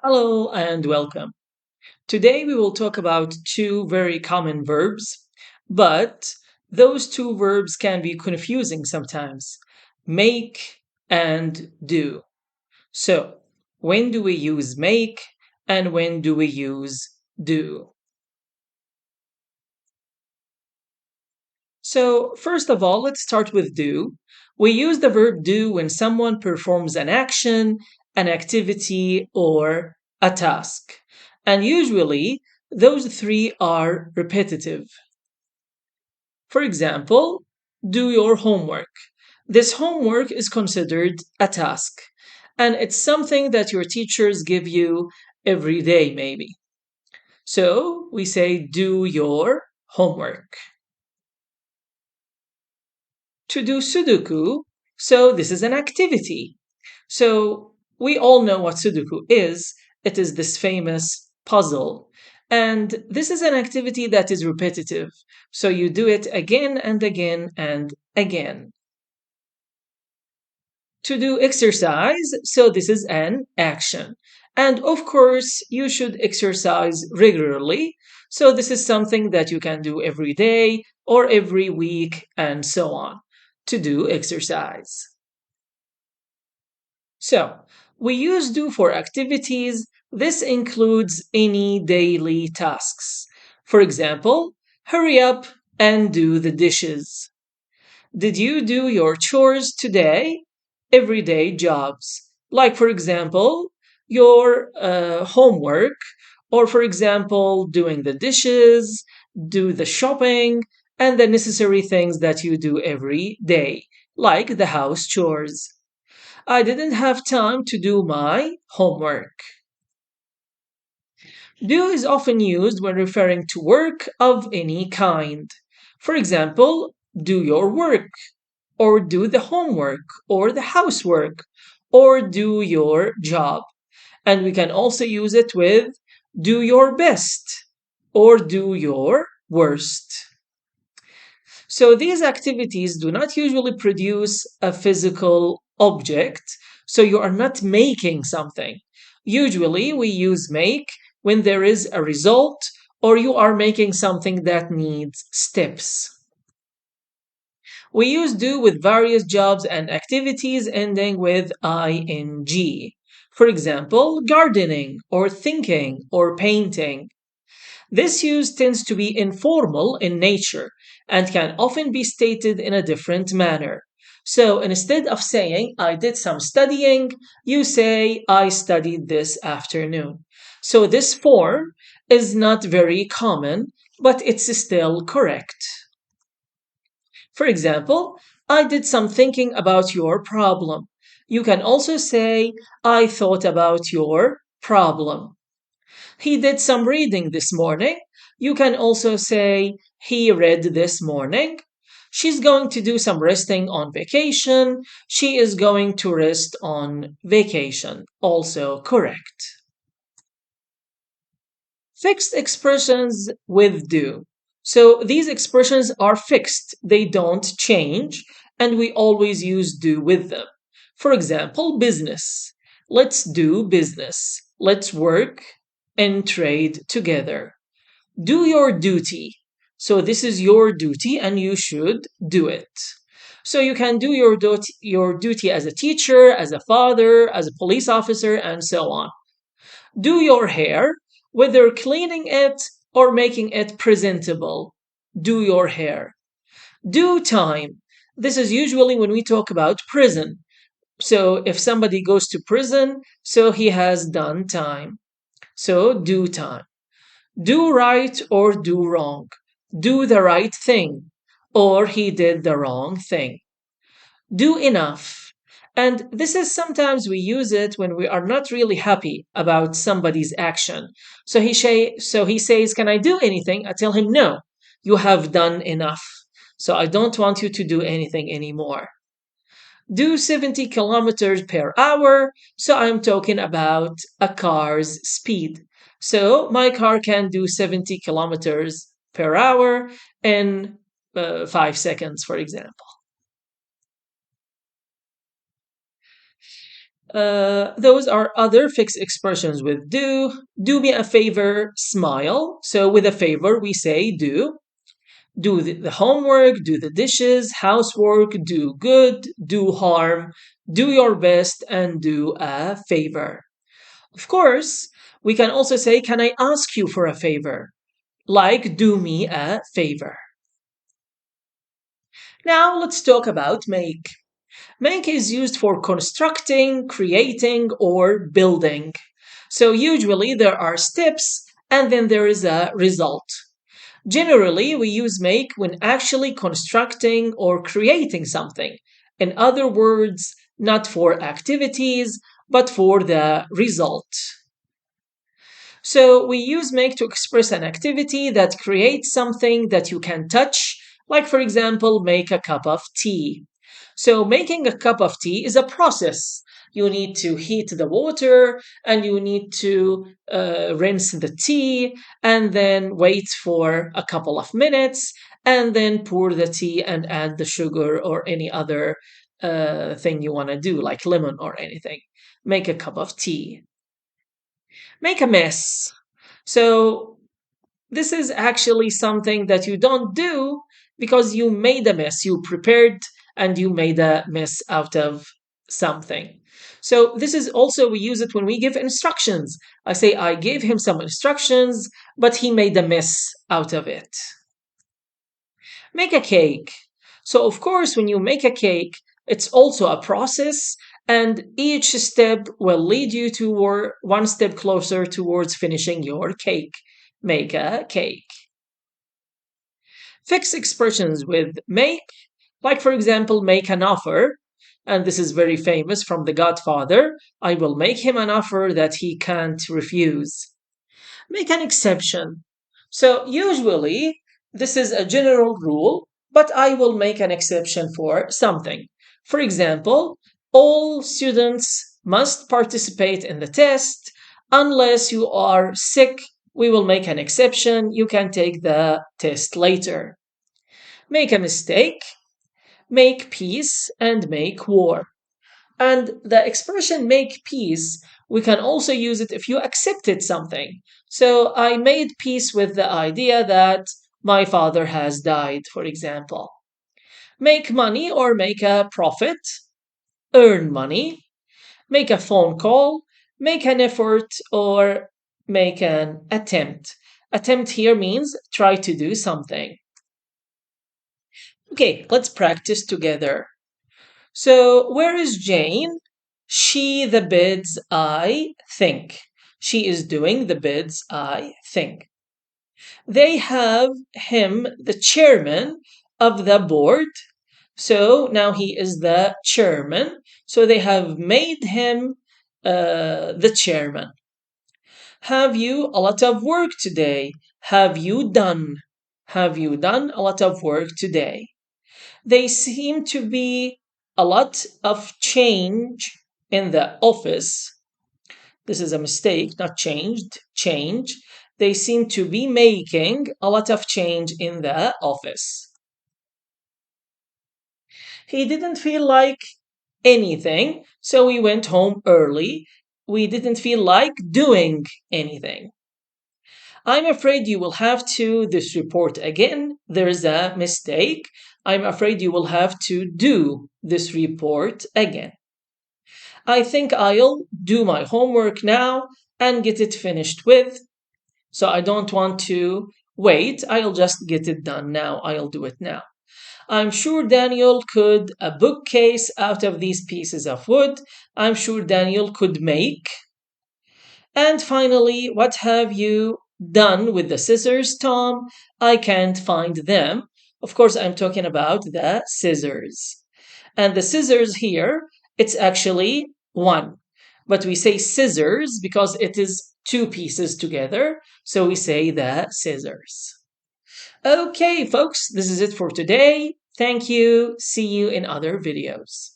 Hello and welcome. Today we will talk about two very common verbs, but those two verbs can be confusing sometimes make and do. So, when do we use make and when do we use do? So, first of all, let's start with do. We use the verb do when someone performs an action, an activity, or a task. And usually, those three are repetitive. For example, do your homework. This homework is considered a task, and it's something that your teachers give you every day, maybe. So, we say do your homework. To do Sudoku. So this is an activity. So we all know what Sudoku is. It is this famous puzzle. And this is an activity that is repetitive. So you do it again and again and again. To do exercise. So this is an action. And of course, you should exercise regularly. So this is something that you can do every day or every week and so on to do exercise. So, we use do for activities. This includes any daily tasks. For example, hurry up and do the dishes. Did you do your chores today? Everyday jobs. Like, for example, your homework, or for example, doing the dishes, do the shopping, and the necessary things that you do every day, like the house chores. I didn't have time to do my homework. Do is often used when referring to work of any kind. For example, do your work, or do the homework, or the housework, or do your job. And we can also use it with do your best, or do your worst. So these activities do not usually produce a physical object, so you are not making something. Usually we use make when there is a result or you are making something that needs steps. We use do with various jobs and activities ending with ing. For example, gardening or thinking or painting. This use tends to be informal in nature and can often be stated in a different manner. So instead of saying, I did some studying, you say, I studied this afternoon. So this form is not very common, but it's still correct. For example, I did some thinking about your problem. You can also say, I thought about your problem. He did some reading this morning. You can also say, he read this morning. She's going to do some resting on vacation. She is going to rest on vacation. Also correct. Fixed expressions with do. So these expressions are fixed, they don't change, and we always use do with them. For example, business. Let's do business. Let's work and trade together. Do your duty. So this is your duty and you should do it. So you can do your duty as a teacher, as a father, as a police officer, and so on. Do your hair, whether cleaning it or making it presentable. Do your hair. Do time. This is usually when we talk about prison. So if somebody goes to prison, so he has done time. So do time. Do right or do wrong. Do the right thing or he did the wrong thing. Do enough. And this is sometimes we use it when we are not really happy about somebody's action. So he says, "Can I do anything?" I tell him, "No, you have done enough. So I don't want you to do anything anymore." Do 70 kilometers per hour. So I'm talking about a car's speed. So my car can do 70 kilometers per hour in 5 seconds, for example. Those are other fixed expressions with do. Do me a favor, smile. So with a favor, we say do. Do the homework, do the dishes, housework, do good, do harm, do your best, and do a favor. Of course, we can also say, can I ask you for a favor? Like, do me a favor. Now let's talk about make. Make is used for constructing, creating, or building. So usually there are steps and then there is a result. Generally, we use make when actually constructing or creating something. In other words, not for activities, but for the result. So we use make to express an activity that creates something that you can touch, like for example, make a cup of tea. So making a cup of tea is a process. You need to heat the water and you need to rinse the tea and then wait for a couple of minutes and then pour the tea and add the sugar or any other thing you want to do, like lemon or anything. Make a cup of tea. Make a mess. So this is actually something that you don't do because you made a mess. You prepared and you made a mess out of something. So this is also, we use it when we give instructions. I say, I gave him some instructions, but he made a mess out of it. Make a cake. So, of course, when you make a cake, it's also a process, and each step will lead you to one step closer towards finishing your cake. Make a cake. Fix expressions with make, like for example, make an offer. And this is very famous from The Godfather. I will make him an offer that he can't refuse. Make an exception. So usually this is a general rule, but I will make an exception for something. For example, all students must participate in the test. Unless you are sick, we will make an exception. You can take the test later. Make a mistake, make peace, and make war. And the expression make peace, we can also use it if you accepted something. So I made peace with the idea that my father has died, for example. Make money or make a profit, earn money, make a phone call, make an effort, or make an attempt. Attempt here means try to do something. Okay, let's practice together. So, where is Jane? She the bids, I think. She is doing the bids, I think. They have him the chairman of the board. So now he is the chairman. So they have made him the chairman. Have you a lot of work today? Have you done? Have you done a lot of work today? They seem to be a lot of change in the office. This is a mistake, not changed, change. They seem to be making a lot of change in the office. He didn't feel like anything, so we went home early. We didn't feel like doing anything. I'm afraid you will have to this report again. There's a mistake. I'm afraid you will have to do this report again. I think I'll do my homework now and get it finished with. So I don't want to wait. I'll just get it done now. I'll do it now. I'm sure Daniel could a bookcase out of these pieces of wood. I'm sure Daniel could make. And finally, what have you done with the scissors, Tom? I can't find them. Of course, I'm talking about the scissors. And the scissors here, it's actually one. But we say scissors because it is two pieces together. So we say the scissors. Okay, folks, this is it for today. Thank you. See you in other videos.